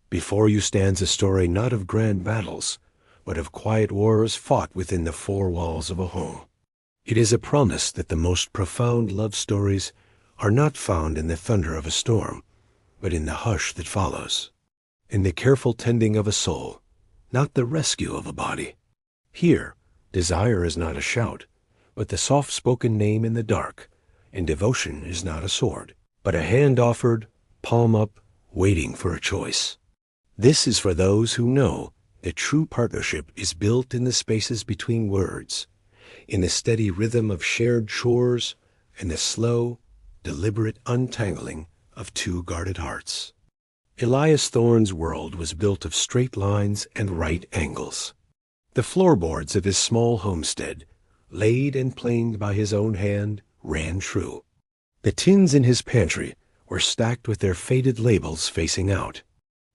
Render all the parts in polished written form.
Before you stands a story not of grand battles, but of quiet wars fought within the four walls of a home. It is a promise that the most profound love stories are not found in the thunder of a storm, but in the hush that follows, in the careful tending of a soul, not the rescue of a body. Here, desire is not a shout, but the soft-spoken name in the dark, and devotion is not a sword, but a hand offered, palm up, waiting for a choice. This is for those who know that true partnership is built in the spaces between words, in the steady rhythm of shared chores, and the slow, deliberate untangling of two guarded hearts. Elias Thorne's world was built of straight lines and right angles. The floorboards of his small homestead, laid and planed by his own hand, ran true. The tins in his pantry were stacked with their faded labels facing out.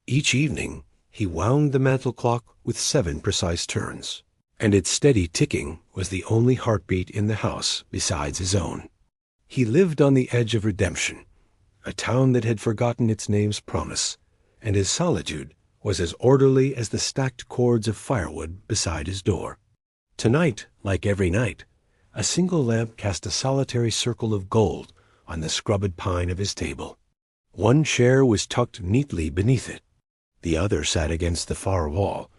Each evening, he wound the mantel clock with 7 precise turns, and its steady ticking was the only heartbeat in the house besides his own. He lived on the edge of redemption, a town that had forgotten its name's promise, and his solitude was as orderly as the stacked cords of firewood beside his door. Tonight, like every night, a single lamp cast a solitary circle of gold on the scrubbed pine of his table. One chair was tucked neatly beneath it. The other sat against the far wall,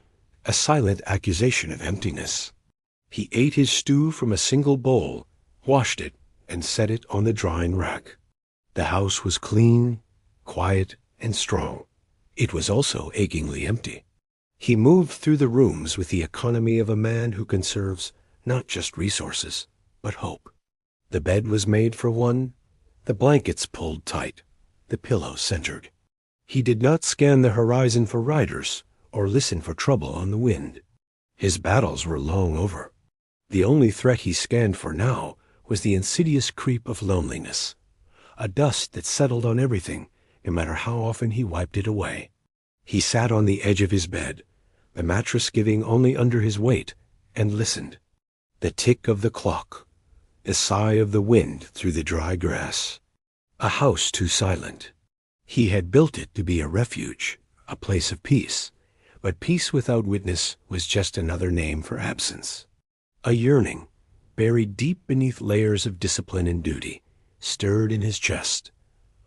a silent accusation of emptiness. He ate his stew from a single bowl, washed it, and set it on the drying rack. The house was clean, quiet, and strong. It was also achingly empty. He moved through the rooms with the economy of a man who conserves not just resources, but hope. The bed was made for one, the blankets pulled tight, the pillow centered. He did not scan the horizon for riders or listen for trouble on the wind. His battles were long over. The only threat he scanned for now was the insidious creep of loneliness, a dust that settled on everything, no matter how often he wiped it away. He sat on the edge of his bed, the mattress giving only under his weight, and listened. The tick of the clock, the sigh of the wind through the dry grass. A house too silent. He had built it to be a refuge, a place of peace, but peace without witness was just another name for absence. A yearning, buried deep beneath layers of discipline and duty, stirred in his chest,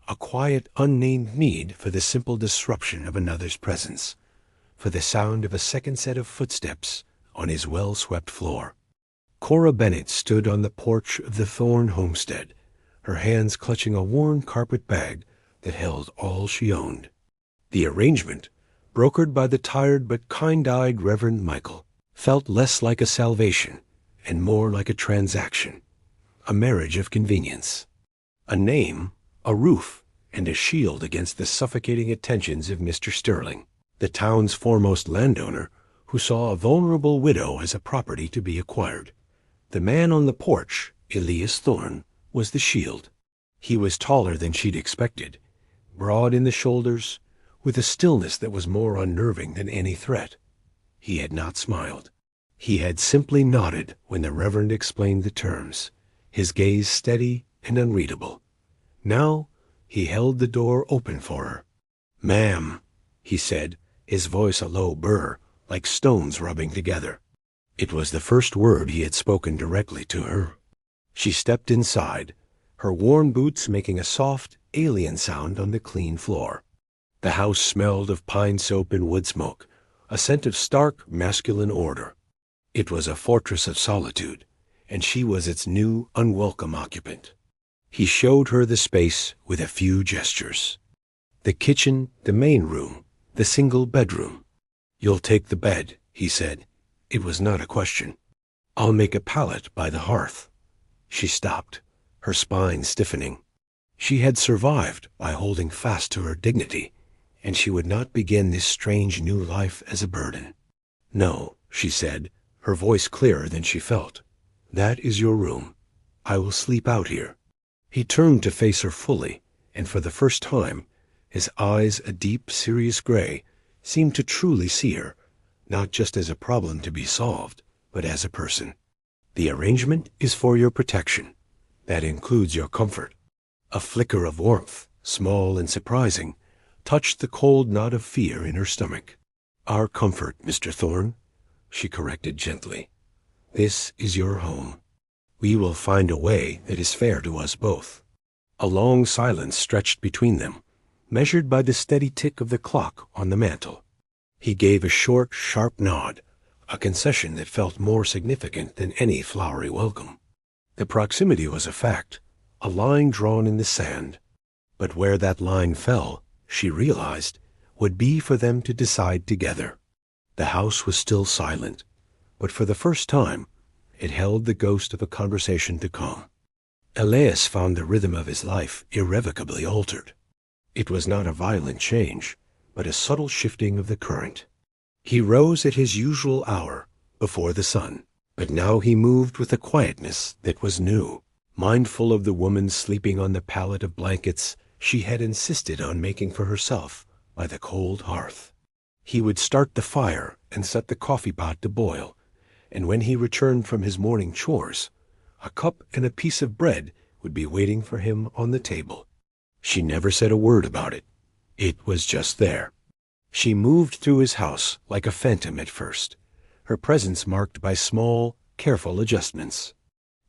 a quiet, unnamed need for the simple disruption of another's presence, for the sound of a second set of footsteps on his well-swept floor. Cora Bennett stood on the porch of the Thorne homestead, her hands clutching a worn carpet bag that held all she owned. The arrangement, brokered by the tired but kind-eyed Reverend Michael, felt less like a salvation and more like a transaction, a marriage of convenience. A name, a roof, and a shield against the suffocating attentions of Mr. Sterling, the town's foremost landowner, who saw a vulnerable widow as a property to be acquired. The man on the porch, Elias Thorne, was the shield. He was taller than she'd expected, broad in the shoulders, with a stillness that was more unnerving than any threat. He had not smiled. He had simply nodded when the Reverend explained the terms, his gaze steady and unreadable. Now he held the door open for her. "Ma'am," he said, his voice a low burr, like stones rubbing together. It was the first word he had spoken directly to her. She stepped inside, her worn boots making a soft, alien sound on the clean floor. The house smelled of pine soap and wood smoke, a scent of stark, masculine order. It was a fortress of solitude, and she was its new, unwelcome occupant. He showed her the space with a few gestures. The kitchen, the main room, the single bedroom. "You'll take the bed," he said. It was not a question. "I'll make a pallet by the hearth." She stopped, her spine stiffening. She had survived by holding fast to her dignity, and she would not begin this strange new life as a burden. "No," she said, her voice clearer than she felt. "That is your room. I will sleep out here." He turned to face her fully, and for the first time, his eyes, a deep, serious gray, seemed to truly see her, not just as a problem to be solved, but as a person. "The arrangement is for your protection. That includes your comfort." A flicker of warmth, small and surprising, touched the cold knot of fear in her stomach. "Our comfort, Mr. Thorne," she corrected gently. "This is your home. We will find a way that is fair to us both." A long silence stretched between them, measured by the steady tick of the clock on the mantel. He gave a short, sharp nod, a concession that felt more significant than any flowery welcome. The proximity was a fact, a line drawn in the sand. But where that line fell, she realized, would be for them to decide together. The house was still silent, but for the first time, it held the ghost of a conversation to come. Elias found the rhythm of his life irrevocably altered. It was not a violent change, but a subtle shifting of the current. He rose at his usual hour, before the sun, but now he moved with a quietness that was new, mindful of the woman sleeping on the pallet of blankets she had insisted on making for herself by the cold hearth. He would start the fire and set the coffee pot to boil, and when he returned from his morning chores, a cup and a piece of bread would be waiting for him on the table. She never said a word about it. It was just there. She moved through his house like a phantom at first, her presence marked by small, careful adjustments.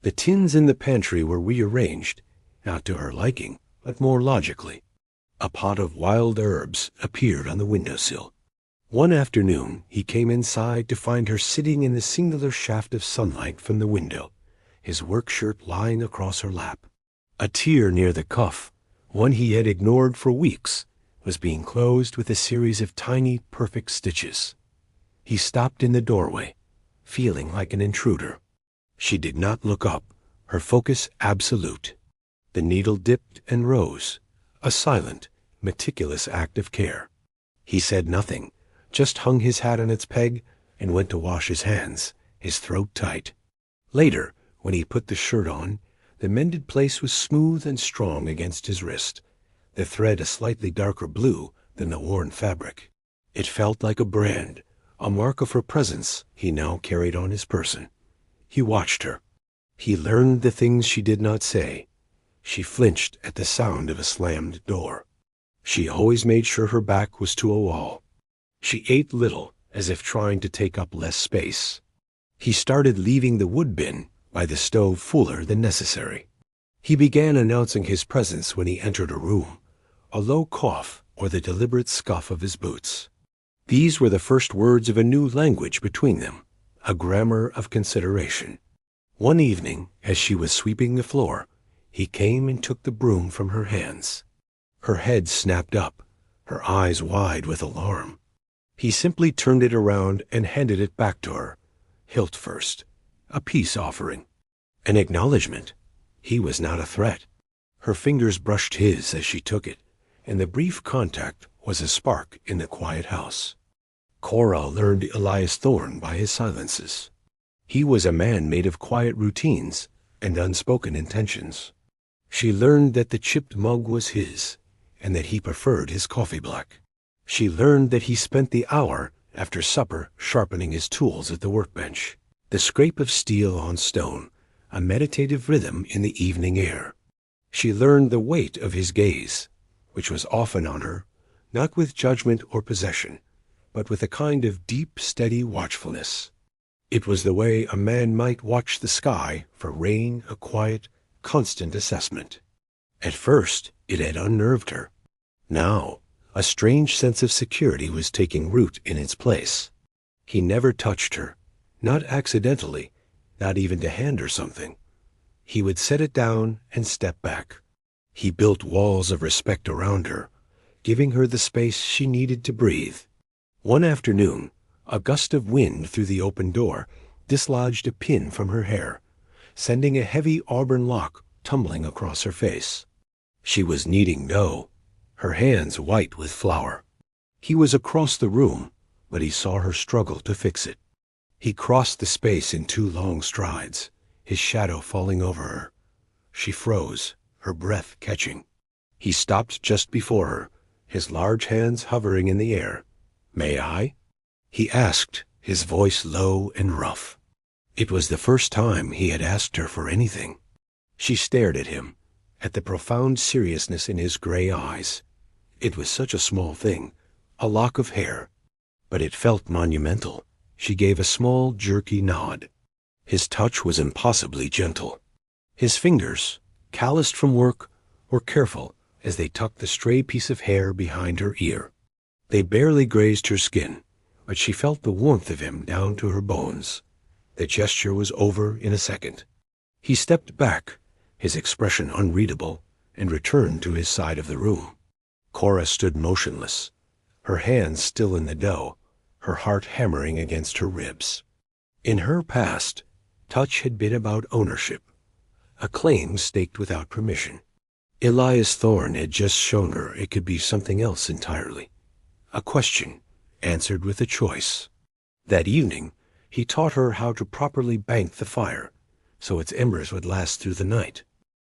The tins in the pantry were rearranged, not to her liking, but more logically. A pot of wild herbs appeared on the windowsill. One afternoon he came inside to find her sitting in the singular shaft of sunlight from the window, his work shirt lying across her lap. A tear near the cuff, one he had ignored for weeks, was being closed with a series of tiny, perfect stitches. He stopped in the doorway, feeling like an intruder. She did not look up, her focus absolute. The needle dipped and rose, a silent, meticulous act of care. He said nothing, just hung his hat on its peg and went to wash his hands, his throat tight. Later, when he put the shirt on, the mended place was smooth and strong against his wrist, the thread a slightly darker blue than the worn fabric. It felt like a brand, a mark of her presence he now carried on his person. He watched her. He learned the things she did not say. She flinched at the sound of a slammed door. She always made sure her back was to a wall. She ate little, as if trying to take up less space. He started leaving the wood bin by the stove fuller than necessary. He began announcing his presence when he entered a room, a low cough or the deliberate scuff of his boots. These were the first words of a new language between them, a grammar of consideration. One evening, as she was sweeping the floor, he came and took the broom from her hands. Her head snapped up, her eyes wide with alarm. He simply turned it around and handed it back to her, hilt first, a peace offering, an acknowledgement. He was not a threat. Her fingers brushed his as she took it, and the brief contact was a spark in the quiet house. Cora learned Elias Thorne by his silences. He was a man made of quiet routines and unspoken intentions. She learned that the chipped mug was his, and that he preferred his coffee black. She learned that he spent the hour after supper sharpening his tools at the workbench, the scrape of steel on stone, a meditative rhythm in the evening air. She learned the weight of his gaze, which was often on her, not with judgment or possession, but with a kind of deep, steady watchfulness. It was the way a man might watch the sky for rain, a quiet, constant assessment. At first, it had unnerved her. Now, a strange sense of security was taking root in its place. He never touched her, not accidentally, not even to hand her something. He would set it down and step back. He built walls of respect around her, giving her the space she needed to breathe. One afternoon, a gust of wind through the open door dislodged a pin from her hair, sending a heavy auburn lock tumbling across her face. She was kneading dough, her hands white with flour. He was across the room, but he saw her struggle to fix it. He crossed the space in 2 long strides, his shadow falling over her. She froze, her breath catching. He stopped just before her, his large hands hovering in the air. "May I?" he asked, his voice low and rough. It was the first time he had asked her for anything. She stared at him, at the profound seriousness in his gray eyes. It was such a small thing, a lock of hair, but it felt monumental. She gave a small, jerky nod. His touch was impossibly gentle. His fingers, calloused from work, were careful as they tucked the stray piece of hair behind her ear. They barely grazed her skin, but she felt the warmth of him down to her bones. The gesture was over in a second. He stepped back, his expression unreadable, and returned to his side of the room. Cora stood motionless, her hands still in the dough, her heart hammering against her ribs. In her past, touch had been about ownership, a claim staked without permission. Elias Thorne had just shown her it could be something else entirely. A question, answered with a choice. That evening, he taught her how to properly bank the fire, so its embers would last through the night.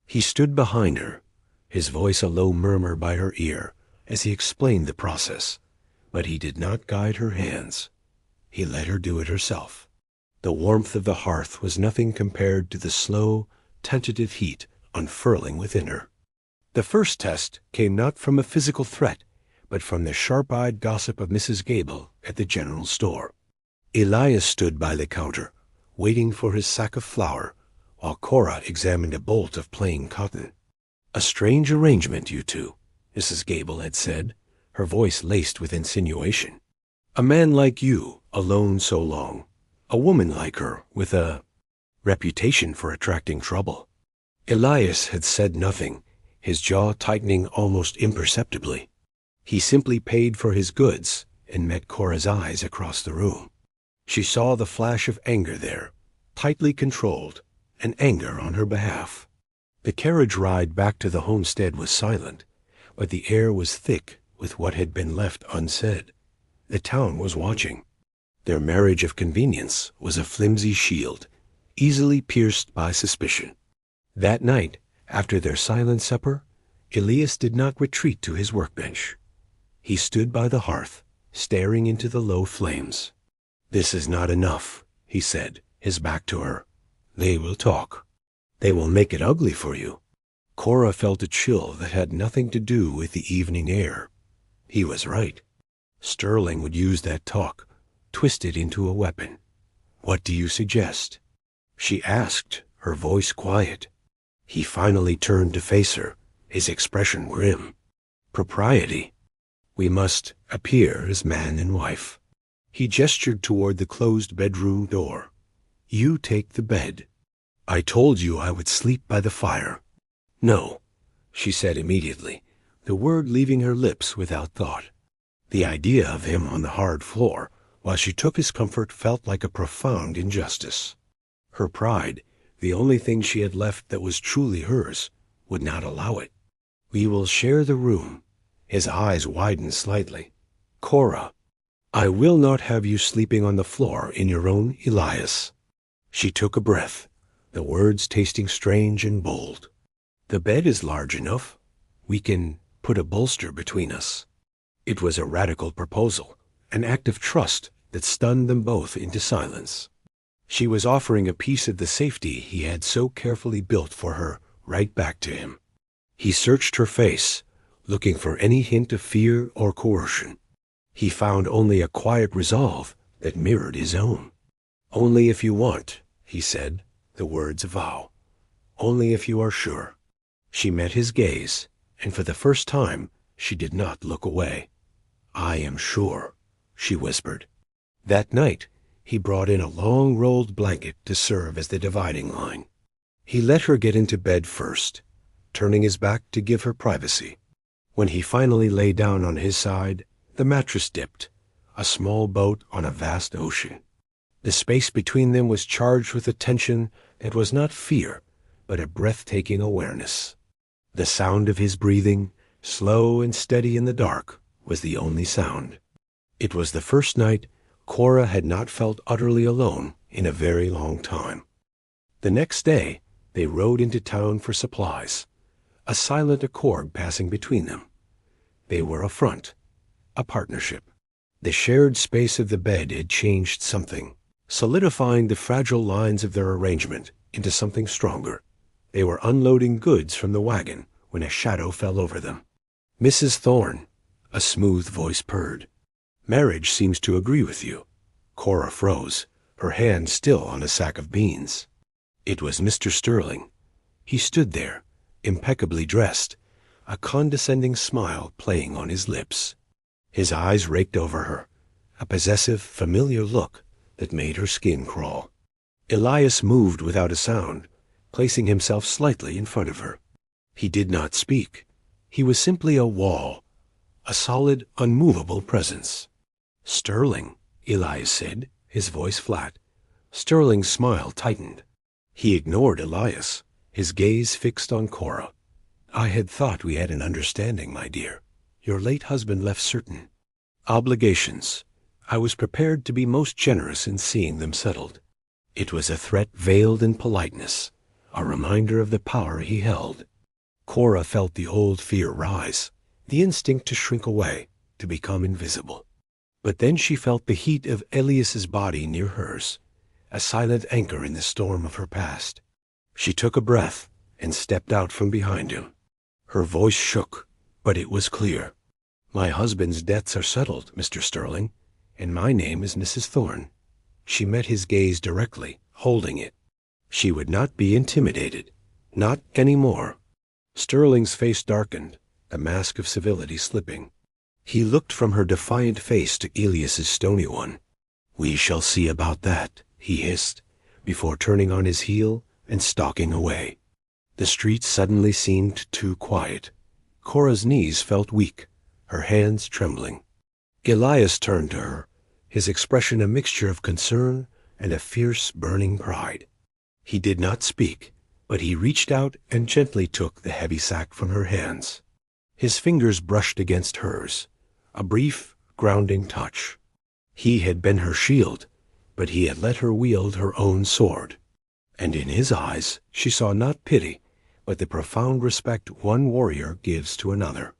He stood behind her, his voice a low murmur by her ear, as he explained the process, but he did not guide her hands. He let her do it herself. The warmth of the hearth was nothing compared to the slow, tentative heat unfurling within her. The first test came not from a physical threat, but from the sharp-eyed gossip of Mrs. Gable at the general store. Elias stood by the counter, waiting for his sack of flour, while Cora examined a bolt of plain cotton. "A strange arrangement, you two," Mrs. Gable had said, her voice laced with insinuation. "A man like you, alone so long. A woman like her, with a reputation for attracting trouble." Elias had said nothing, his jaw tightening almost imperceptibly. He simply paid for his goods and met Cora's eyes across the room. She saw the flash of anger there, tightly controlled, and anger on her behalf. The carriage ride back to the homestead was silent, but the air was thick with what had been left unsaid. The town was watching. Their marriage of convenience was a flimsy shield, easily pierced by suspicion. That night, after their silent supper, Elias did not retreat to his workbench. He stood by the hearth, staring into the low flames. "This is not enough," he said, his back to her. "They will talk. They will make it ugly for you." Cora felt a chill that had nothing to do with the evening air. He was right. Sterling would use that talk, twist it into a weapon. "What do you suggest?" she asked, her voice quiet. He finally turned to face her, his expression grim. "Propriety. We must appear as man and wife." He gestured toward the closed bedroom door. "You take the bed. I told you I would sleep by the fire." "No," she said immediately, the word leaving her lips without thought. The idea of him on the hard floor, while she took his comfort, felt like a profound injustice. Her pride, the only thing she had left that was truly hers, would not allow it. "We will share the room." His eyes widened slightly. "Cora, I will not have you sleeping on the floor in your own Elias." She took a breath, the words tasting strange and bold. "The bed is large enough. We can put a bolster between us." It was a radical proposal, an act of trust that stunned them both into silence. She was offering a piece of the safety he had so carefully built for her right back to him. He searched her face, looking for any hint of fear or coercion. He found only a quiet resolve that mirrored his own. "Only if you want," he said, the words a vow. "Only if you are sure." She met his gaze, and for the first time she did not look away. "I am sure," she whispered. That night, he brought in a long rolled blanket to serve as the dividing line. He let her get into bed first, turning his back to give her privacy. When he finally lay down on his side, the mattress dipped, a small boat on a vast ocean. The space between them was charged with a tension that was not fear, but a breathtaking awareness. The sound of his breathing, slow and steady in the dark, was the only sound. It was the first night Cora had not felt utterly alone in a very long time. The next day, they rode into town for supplies, a silent accord passing between them. They were a front, a partnership. The shared space of the bed had changed something, solidifying the fragile lines of their arrangement into something stronger. They were unloading goods from the wagon when a shadow fell over them. Mrs. Thorne, A smooth voice purred. "Marriage seems to agree with you." Cora froze, her hand still on a sack of beans. It was Mr. Sterling. He stood there, impeccably dressed, a condescending smile playing on his lips. His eyes raked over her, a possessive, familiar look that made her skin crawl. Elias moved without a sound, placing himself slightly in front of her. He did not speak. He was simply a wall, a solid, unmovable presence. "Sterling," Elias said, his voice flat. Sterling's smile tightened. He ignored Elias, his gaze fixed on Cora. "I had thought we had an understanding, my dear. Your late husband left certain obligations. I was prepared to be most generous in seeing them settled." It was a threat veiled in politeness, a reminder of the power he held. Cora felt the old fear rise, the instinct to shrink away, to become invisible. But then she felt the heat of Elias's body near hers, a silent anchor in the storm of her past. She took a breath and stepped out from behind him. Her voice shook, but it was clear. "My husband's debts are settled, Mr. Sterling, and my name is Mrs. Thorne." She met his gaze directly, holding it. She would not be intimidated, not any more. Sterling's face darkened, the mask of civility slipping. He looked from her defiant face to Elias's stony one. "We shall see about that," he hissed, before turning on his heel and stalking away. The street suddenly seemed too quiet. Cora's knees felt weak, her hands trembling. Elias turned to her, his expression a mixture of concern and a fierce, burning pride. He did not speak, but he reached out and gently took the heavy sack from her hands. His fingers brushed against hers, a brief, grounding touch. He had been her shield, but he had let her wield her own sword. And in his eyes she saw not pity, but the profound respect one warrior gives to another.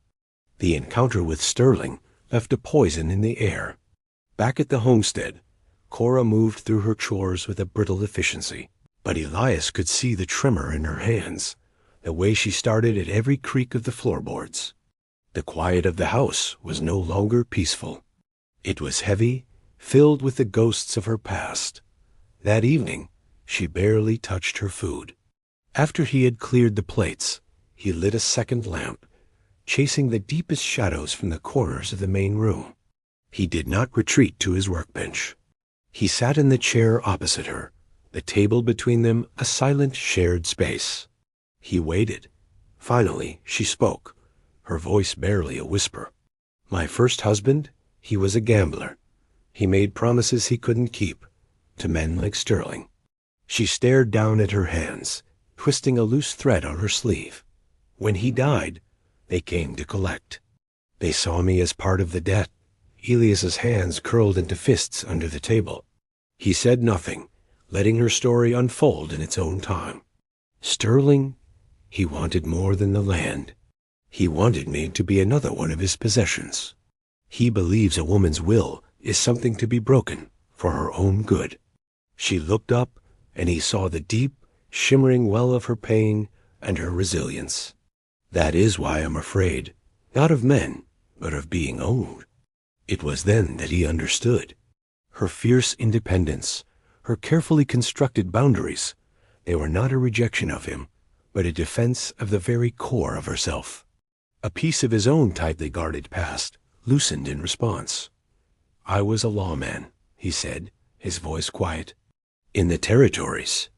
The encounter with Sterling left a poison in the air. Back at the homestead, Cora moved through her chores with a brittle efficiency. But Elias could see the tremor in her hands, the way she started at every creak of the floorboards. The quiet of the house was no longer peaceful. It was heavy, filled with the ghosts of her past. That evening, she barely touched her food. After he had cleared the plates, he lit a second lamp, chasing the deepest shadows from the corners of the main room. He did not retreat to his workbench. He sat in the chair opposite her, the table between them a silent shared space. He waited. Finally, she spoke, her voice barely a whisper. "My first husband, he was a gambler. He made promises he couldn't keep, to men like Sterling." She stared down at her hands, twisting a loose thread on her sleeve. "When he died, they came to collect. They saw me as part of the debt." Elias's hands curled into fists under the table. He said nothing, letting her story unfold in its own time. "Sterling, he wanted more than the land. He wanted me to be another one of his possessions. He believes a woman's will is something to be broken for her own good." She looked up, and he saw the deep, shimmering well of her pain and her resilience. "That is why I'm afraid, not of men, but of being owned." It was then that he understood. Her fierce independence, her carefully constructed boundaries, they were not a rejection of him, but a defense of the very core of herself. A piece of his own tightly guarded past loosened in response. "I was a lawman," he said, his voice quiet. "In the territories.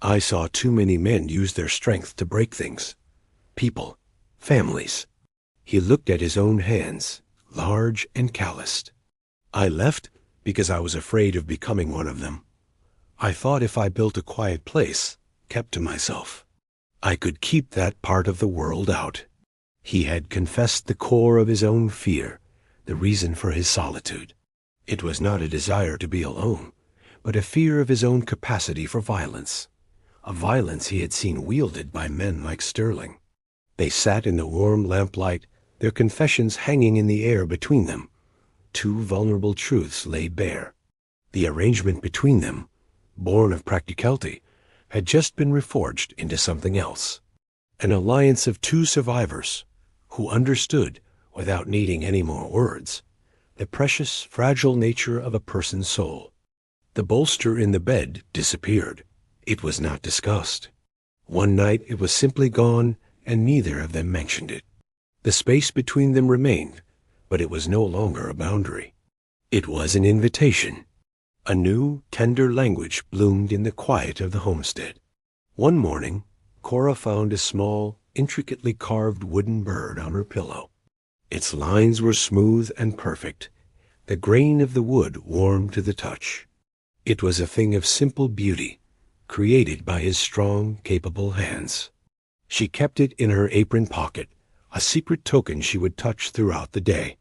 I saw too many men use their strength to break things. People, families." He looked at his own hands, large and calloused. "I left because I was afraid of becoming one of them. I thought if I built a quiet place, kept to myself, I could keep that part of the world out." He had confessed the core of his own fear, the reason for his solitude. It was not a desire to be alone, but a fear of his own capacity for violence, a violence he had seen wielded by men like Sterling. They sat in the warm lamplight, their confessions hanging in the air between them. Two vulnerable truths lay bare. The arrangement between them, born of practicality, had just been reforged into something else. An alliance of two survivors who understood without needing any more words, the precious, fragile nature of a person's soul. The bolster in the bed disappeared. It was not discussed. One night it was simply gone, and neither of them mentioned it. The space between them remained, but it was no longer a boundary. It was an invitation. A new, tender language bloomed in the quiet of the homestead. One morning, Cora found a small, intricately carved wooden bird on her pillow. Its lines were smooth and perfect, the grain of the wood warm to the touch. It was a thing of simple beauty, created by his strong, capable hands. She kept it in her apron pocket, a secret token she would touch throughout the day.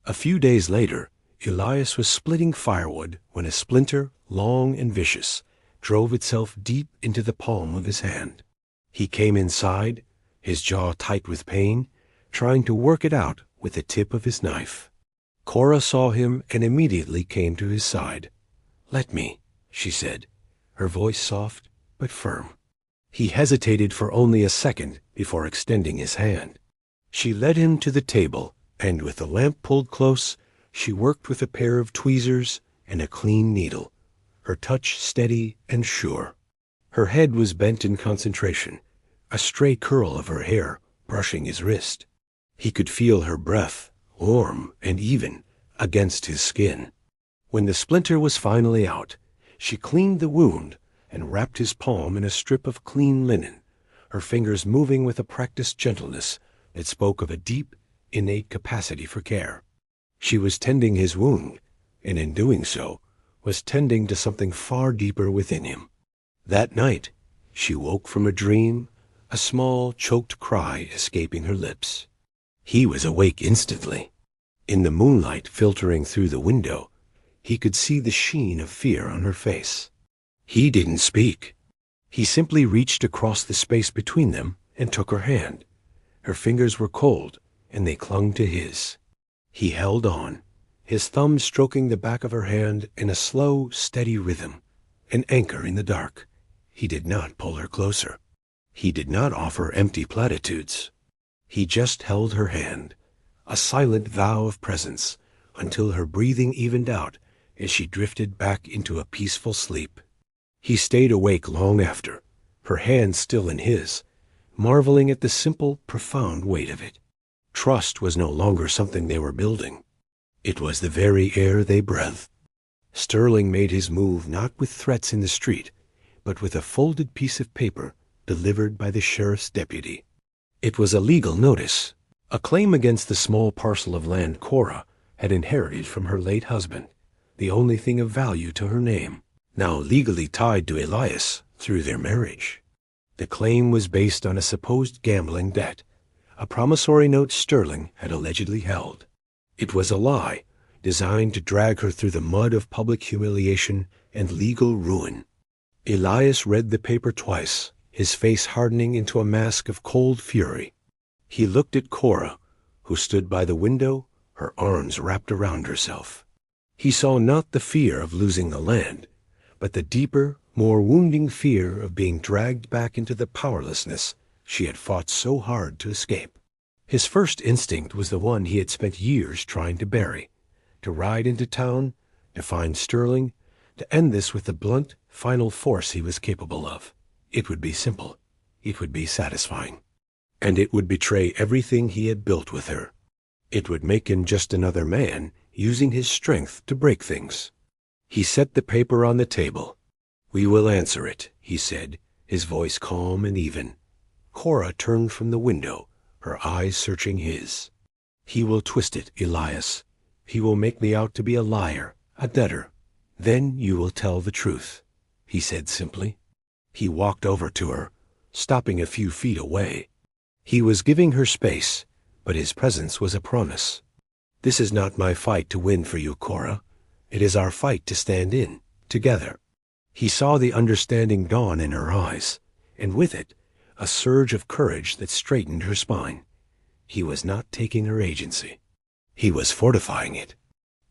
A few days later, Elias was splitting firewood when a splinter, long and vicious, drove itself deep into the palm of his hand. He came inside, his jaw tight with pain, trying to work it out with the tip of his knife. Cora saw him and immediately came to his side. "Let me," she said, her voice soft but firm. He hesitated for only a second before extending his hand. She led him to the table, and with the lamp pulled close, she worked with a pair of tweezers and a clean needle, her touch steady and sure. Her head was bent in concentration, a stray curl of her hair brushing his wrist. He could feel her breath, warm and even, against his skin. When the splinter was finally out, she cleaned the wound and wrapped his palm in a strip of clean linen, her fingers moving with a practiced gentleness that spoke of a deep, innate capacity for care. She was tending his wound, and in doing so, was tending to something far deeper within him. That night, she woke from a dream, a small, choked cry escaping her lips. He was awake instantly. In the moonlight filtering through the window, he could see the sheen of fear on her face. He didn't speak. He simply reached across the space between them and took her hand. Her fingers were cold, and they clung to his. He held on, his thumb stroking the back of her hand in a slow, steady rhythm, an anchor in the dark. He did not pull her closer. He did not offer empty platitudes. He just held her hand, a silent vow of presence, until her breathing evened out as she drifted back into a peaceful sleep. He stayed awake long after, her hand still in his, marveling at the simple, profound weight of it. Trust was no longer something they were building. It was the very air they breathed. Sterling made his move not with threats in the street, but with a folded piece of paper delivered by the sheriff's deputy. It was a legal notice, a claim against the small parcel of land Cora had inherited from her late husband, the only thing of value to her name, now legally tied to Elias through their marriage. The claim was based on a supposed gambling debt, a promissory note Sterling had allegedly held. It was a lie, designed to drag her through the mud of public humiliation and legal ruin. Elias read the paper twice, his face hardening into a mask of cold fury. He looked at Cora, who stood by the window, her arms wrapped around herself. He saw not the fear of losing the land, but the deeper, more wounding fear of being dragged back into the powerlessness she had fought so hard to escape. His first instinct was the one he had spent years trying to bury, to ride into town, to find Sterling, to end this with the blunt, final force he was capable of. It would be simple. It would be satisfying. And it would betray everything he had built with her. It would make him just another man, using his strength to break things. He set the paper on the table. "We will answer it," he said, his voice calm and even. Cora turned from the window, her eyes searching his. "He will twist it, Elias. He will make me out to be a liar, a debtor. Then you will tell the truth," he said simply. He walked over to her, stopping a few feet away. He was giving her space, but his presence was a promise. "This is not my fight to win for you, Cora. It is our fight to stand in, together." He saw the understanding dawn in her eyes, and with it, a surge of courage that straightened her spine. He was not taking her agency. He was fortifying it.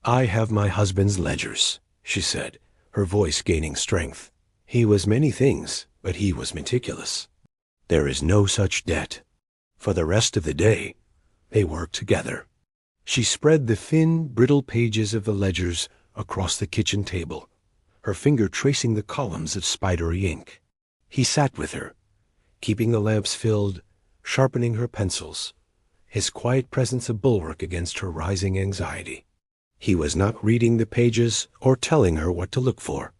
"I have my husband's ledgers," she said, her voice gaining strength. "He was many things, but he was meticulous. There is no such debt." For the rest of the day, they worked together. She spread the thin, brittle pages of the ledgers across the kitchen table, her finger tracing the columns of spidery ink. He sat with her, keeping the lamps filled, sharpening her pencils, his quiet presence a bulwark against her rising anxiety. He was not reading the pages or telling her what to look for.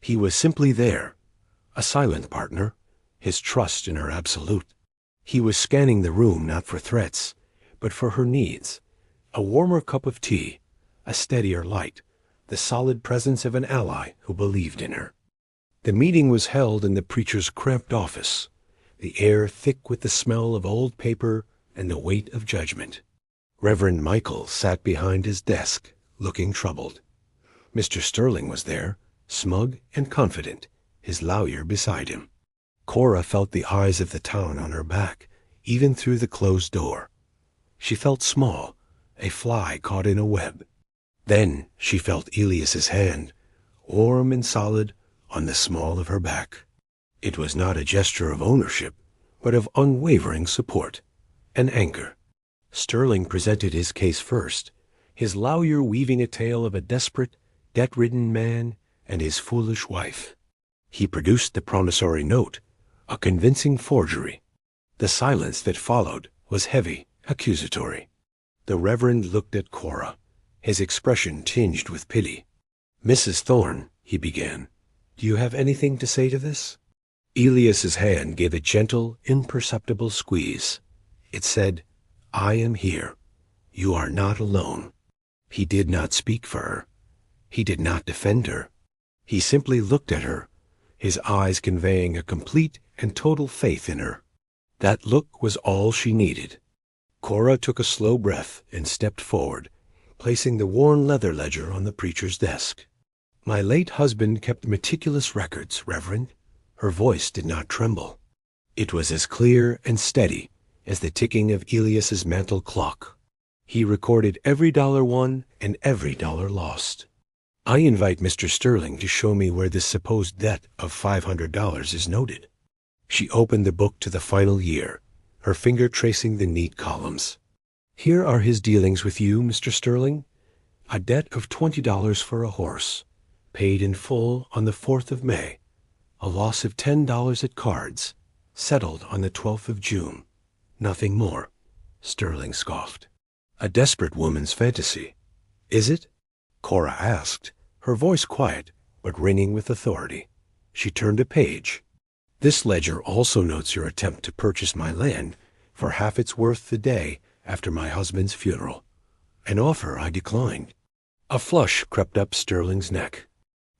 He was simply there, a silent partner, his trust in her absolute. He was scanning the room not for threats, but for her needs. A warmer cup of tea, a steadier light, the solid presence of an ally who believed in her. The meeting was held in the preacher's cramped office, the air thick with the smell of old paper and the weight of judgment. Reverend Michael sat behind his desk, looking troubled. Mr. Sterling was there, smug and confident, his lawyer beside him. Cora felt the eyes of the town on her back, even through the closed door. She felt small, a fly caught in a web. Then she felt Elias's hand, warm and solid, on the small of her back. It was not a gesture of ownership, but of unwavering support, an anchor. Sterling presented his case first, his lawyer weaving a tale of a desperate, debt-ridden man and his foolish wife. He produced the promissory note, a convincing forgery. The silence that followed was heavy, accusatory. The Reverend looked at Cora, his expression tinged with pity. "Mrs. Thorne," he began, "do you have anything to say to this?" Elias's hand gave a gentle, imperceptible squeeze. It said, "I am here. You are not alone." He did not speak for her. He did not defend her. He simply looked at her, his eyes conveying a complete and total faith in her. That look was all she needed. Cora took a slow breath and stepped forward, placing the worn leather ledger on the preacher's desk. "My late husband kept meticulous records, Reverend." Her voice did not tremble. It was as clear and steady as the ticking of Elias's mantel clock. He recorded every dollar won and every dollar lost. "I invite Mr. Sterling to show me where this supposed debt of $500 is noted." She opened the book to the final year, her finger tracing the neat columns. "Here are his dealings with you, Mr. Sterling. A debt of $20 for a horse, paid in full on the 4th of May. A loss of $10 at cards, settled on the 12th of June. Nothing more," Sterling scoffed. "A desperate woman's fantasy. Is it?" Cora asked, her voice quiet but ringing with authority. She turned a page. "This ledger also notes your attempt to purchase my land for half its worth the day after my husband's funeral, an offer I declined." A flush crept up Sterling's neck.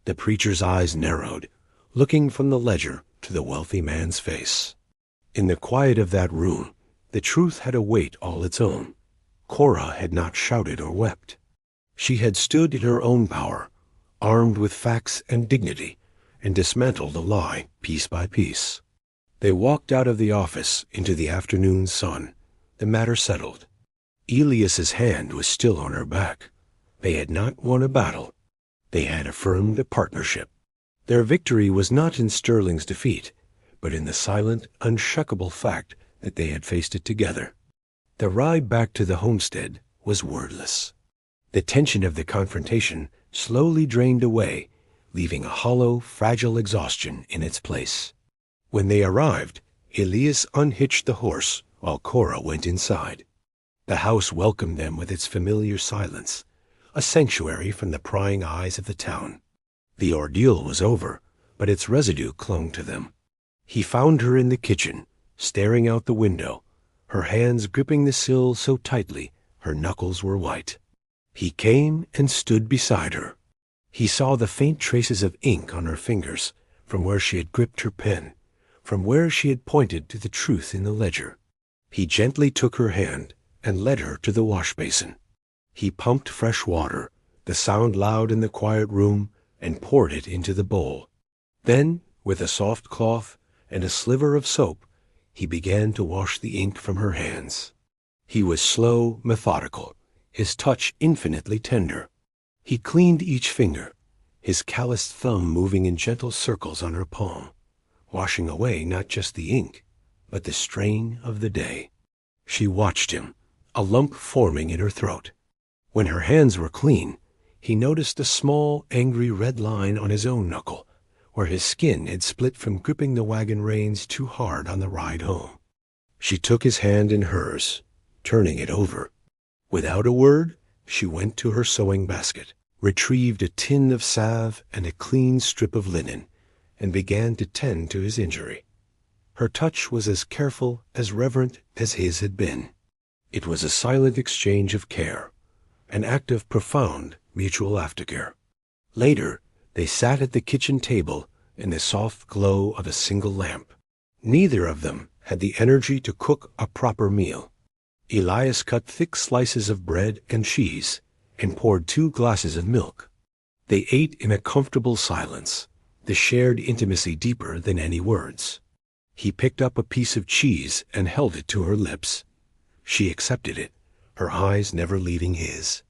The preacher's eyes narrowed, looking from the ledger to the wealthy man's face. In the quiet of that room, the truth had a weight all its own. Cora had not shouted or wept. She had stood in her own power, armed with facts and dignity, and dismantled a lie piece by piece. They walked out of the office into the afternoon sun, the matter settled. Elias's hand was still on her back. They had not won a battle. They had affirmed a partnership. Their victory was not in Sterling's defeat, but in the silent, unshuckable fact that they had faced it together. The ride back to the homestead was wordless. The tension of the confrontation slowly drained away, leaving a hollow, fragile exhaustion in its place. When they arrived, Elias unhitched the horse while Cora went inside. The house welcomed them with its familiar silence, a sanctuary from the prying eyes of the town. The ordeal was over, but its residue clung to them. He found her in the kitchen, staring out the window, her hands gripping the sill so tightly her knuckles were white. He came and stood beside her. He saw the faint traces of ink on her fingers from where she had gripped her pen, from where she had pointed to the truth in the ledger. He gently took her hand and led her to the wash basin. He pumped fresh water, the sound loud in the quiet room, and poured it into the bowl. Then, with a soft cloth and a sliver of soap, he began to wash the ink from her hands. He was slow, methodical, his touch infinitely tender. He cleaned each finger, his calloused thumb moving in gentle circles on her palm, washing away not just the ink, but the strain of the day. She watched him, a lump forming in her throat. When her hands were clean, he noticed a small, angry red line on his own knuckle, where his skin had split from gripping the wagon reins too hard on the ride home. She took his hand in hers, turning it over. Without a word, she went to her sewing basket, retrieved a tin of salve and a clean strip of linen, and began to tend to his injury. Her touch was as careful, as reverent as his had been. It was a silent exchange of care, an act of profound mutual aftercare. Later, they sat at the kitchen table in the soft glow of a single lamp. Neither of them had the energy to cook a proper meal. Elias cut thick slices of bread and cheese and poured 2 glasses of milk. They ate in a comfortable silence, the shared intimacy deeper than any words. He picked up a piece of cheese and held it to her lips. She accepted it, her eyes never leaving his.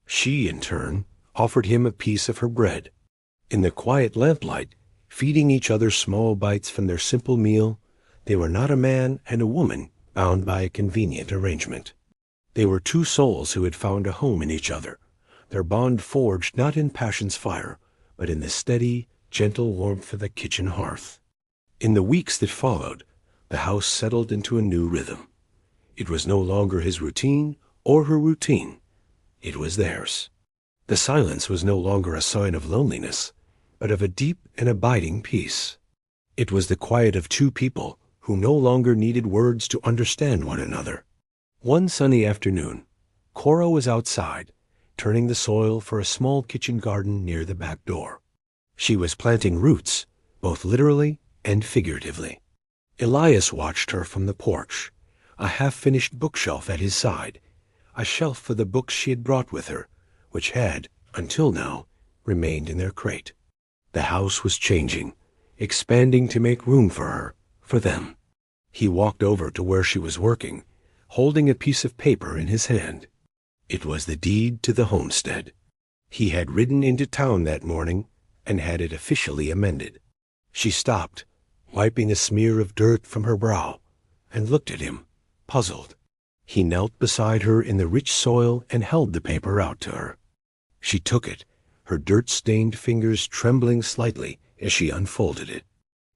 She, in turn, offered him a piece of her bread. In the quiet lamplight, feeding each other small bites from their simple meal, they were not a man and a woman bound by a convenient arrangement. They were 2 souls who had found a home in each other, their bond forged not in passion's fire, but in the steady, gentle warmth of the kitchen hearth. In the weeks that followed, the house settled into a new rhythm. It was no longer his routine or her routine. It was theirs. The silence was no longer a sign of loneliness, but of a deep and abiding peace. It was the quiet of 2 people who no longer needed words to understand one another. One sunny afternoon, Cora was outside, turning the soil for a small kitchen garden near the back door. She was planting roots, both literally and figuratively. Elias watched her from the porch, a half-finished bookshelf at his side, a shelf for the books she had brought with her, which had, until now, remained in their crate. The house was changing, expanding to make room for her, for them. He walked over to where she was working, holding a piece of paper in his hand. It was the deed to the homestead. He had ridden into town that morning and had it officially amended. She stopped, wiping a smear of dirt from her brow, and looked at him, puzzled. He knelt beside her in the rich soil and held the paper out to her. She took it, her dirt-stained fingers trembling slightly as she unfolded it.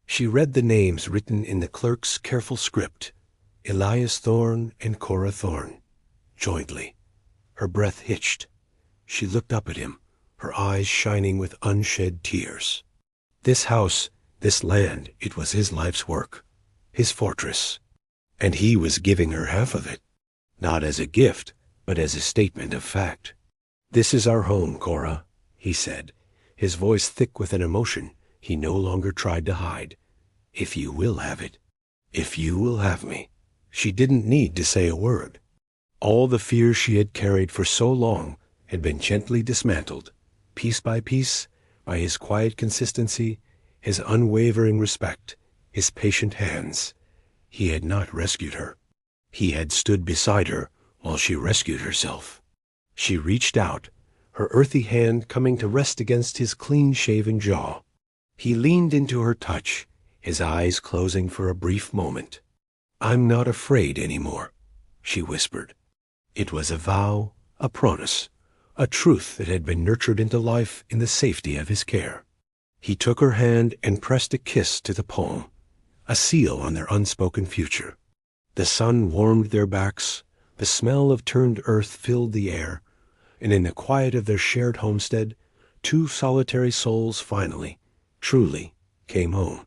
She read the names written in the clerk's careful script, Elias Thorne and Cora Thorne, jointly. Her breath hitched. She looked up at him, her eyes shining with unshed tears. This house, this land, it was his life's work, his fortress. And he was giving her half of it, not as a gift, but as a statement of fact. "This is our home, Cora," he said, his voice thick with an emotion he no longer tried to hide. "If you will have it, if you will have me." She didn't need to say a word. All the fears she had carried for so long had been gently dismantled, piece by piece, by his quiet consistency, his unwavering respect, his patient hands. He had not rescued her. He had stood beside her while she rescued herself. She reached out, her earthy hand coming to rest against his clean-shaven jaw. He leaned into her touch, his eyes closing for a brief moment. "I'm not afraid anymore," she whispered. It was a vow, a promise, a truth that had been nurtured into life in the safety of his care. He took her hand and pressed a kiss to the palm, a seal on their unspoken future. The sun warmed their backs, the smell of turned earth filled the air, and in the quiet of their shared homestead, 2 solitary souls finally, truly, came home.